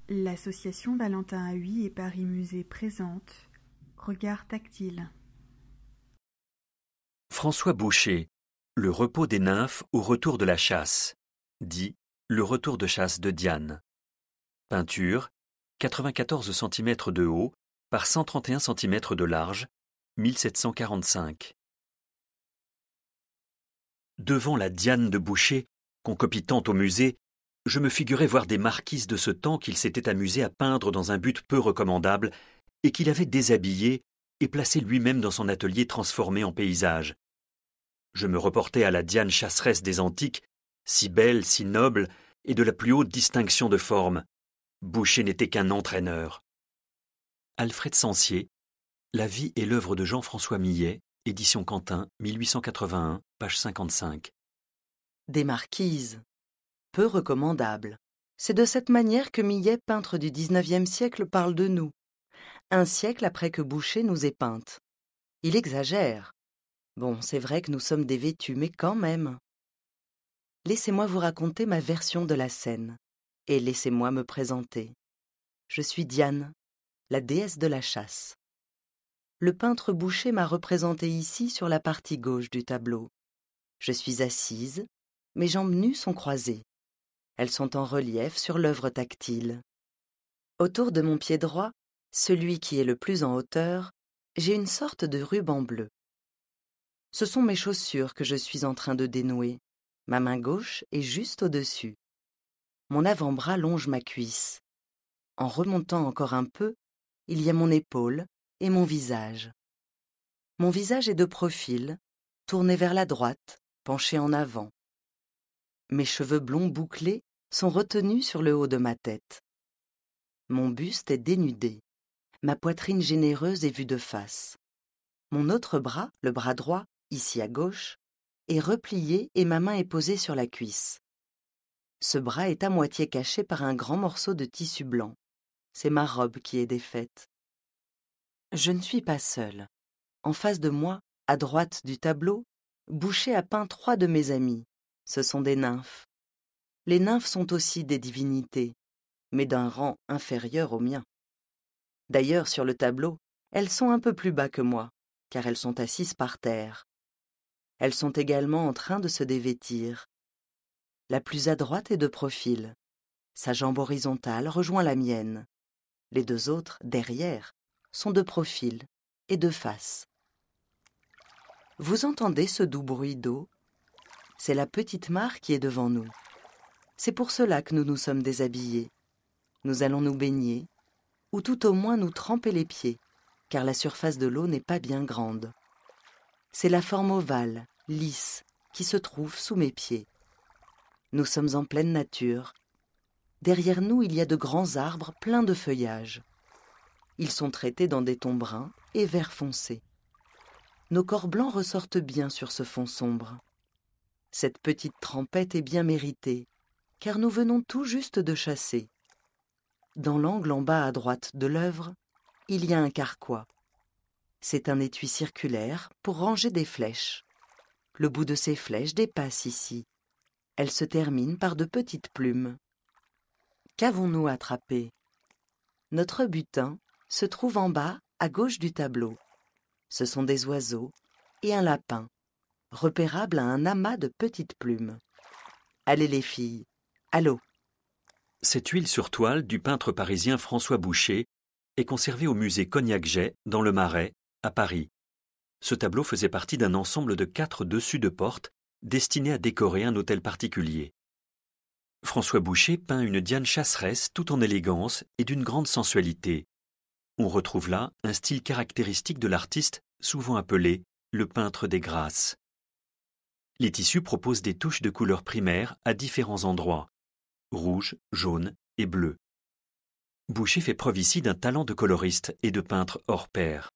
L'association Valentin Huy et Paris Musée présente Regard tactile. François Boucher, Le repos des nymphes au retour de la chasse, dit Le retour de chasse de Diane. Peinture, 94 cm de haut par 131 cm de large, 1745. Devant la Diane de Boucher, concopitante au musée, je me figurais voir des marquises de ce temps qu'il s'était amusé à peindre dans un but peu recommandable et qu'il avait déshabillé et placé lui-même dans son atelier transformé en paysage. Je me reportais à la Diane chasseresse des antiques, si belle, si noble et de la plus haute distinction de forme. Boucher n'était qu'un entraîneur. Alfred Sancier, La vie et l'œuvre de Jean-François Millet, édition Quentin, 1881, page 55. Des marquises. Peu recommandables. C'est de cette manière que Millet, peintre du XIXe siècle, parle de nous. Un siècle après que Boucher nous ait peintes. Il exagère. Bon, c'est vrai que nous sommes dévêtus, mais quand même. Laissez-moi vous raconter ma version de la scène, et laissez-moi me présenter. Je suis Diane, la déesse de la chasse. Le peintre Boucher m'a représentée ici sur la partie gauche du tableau. Je suis assise, mes jambes nues sont croisées. Elles sont en relief sur l'œuvre tactile. Autour de mon pied droit, celui qui est le plus en hauteur, j'ai une sorte de ruban bleu. Ce sont mes chaussures que je suis en train de dénouer. Ma main gauche est juste au-dessus. Mon avant-bras longe ma cuisse. En remontant encore un peu, il y a mon épaule et mon visage. Mon visage est de profil, tourné vers la droite, penché en avant. Mes cheveux blonds bouclés sont retenus sur le haut de ma tête. Mon buste est dénudé. Ma poitrine généreuse est vue de face. Mon autre bras, le bras droit, ici à gauche, est replié et ma main est posée sur la cuisse. Ce bras est à moitié caché par un grand morceau de tissu blanc. C'est ma robe qui est défaite. Je ne suis pas seule. En face de moi, à droite du tableau, Boucher a peint 3 de mes amies. Ce sont des nymphes. Les nymphes sont aussi des divinités, mais d'un rang inférieur au mien. D'ailleurs, sur le tableau, elles sont un peu plus bas que moi, car elles sont assises par terre. Elles sont également en train de se dévêtir. La plus à droite est de profil. Sa jambe horizontale rejoint la mienne. Les 2 autres, derrière, sont de profil et de face. Vous entendez ce doux bruit d'eau ? C'est la petite mare qui est devant nous. C'est pour cela que nous nous sommes déshabillés. Nous allons nous baigner, ou tout au moins nous tremper les pieds, car la surface de l'eau n'est pas bien grande. C'est la forme ovale, lisse, qui se trouve sous mes pieds. Nous sommes en pleine nature. Derrière nous, il y a de grands arbres pleins de feuillage. Ils sont traités dans des tons bruns et vert foncé. Nos corps blancs ressortent bien sur ce fond sombre. Cette petite trempette est bien méritée, car nous venons tout juste de chasser. Dans l'angle en bas à droite de l'œuvre, il y a un carquois. C'est un étui circulaire pour ranger des flèches. Le bout de ces flèches dépasse ici. Elles se terminent par de petites plumes. Qu'avons-nous attrapé ? Notre butin se trouve en bas, à gauche du tableau. Ce sont des oiseaux et un lapin, repérable à un amas de petites plumes. Allez les filles, à l'eau. Cette huile sur toile du peintre parisien François Boucher est conservée au musée Cognac-Jay, dans le Marais, à Paris. Ce tableau faisait partie d'un ensemble de 4 dessus de porte destinés à décorer un hôtel particulier. François Boucher peint une Diane chasseresse tout en élégance et d'une grande sensualité. On retrouve là un style caractéristique de l'artiste, souvent appelé le peintre des grâces. Les tissus proposent des touches de couleurs primaires à différents endroits, rouge, jaune et bleu. Boucher fait preuve ici d'un talent de coloriste et de peintre hors pair.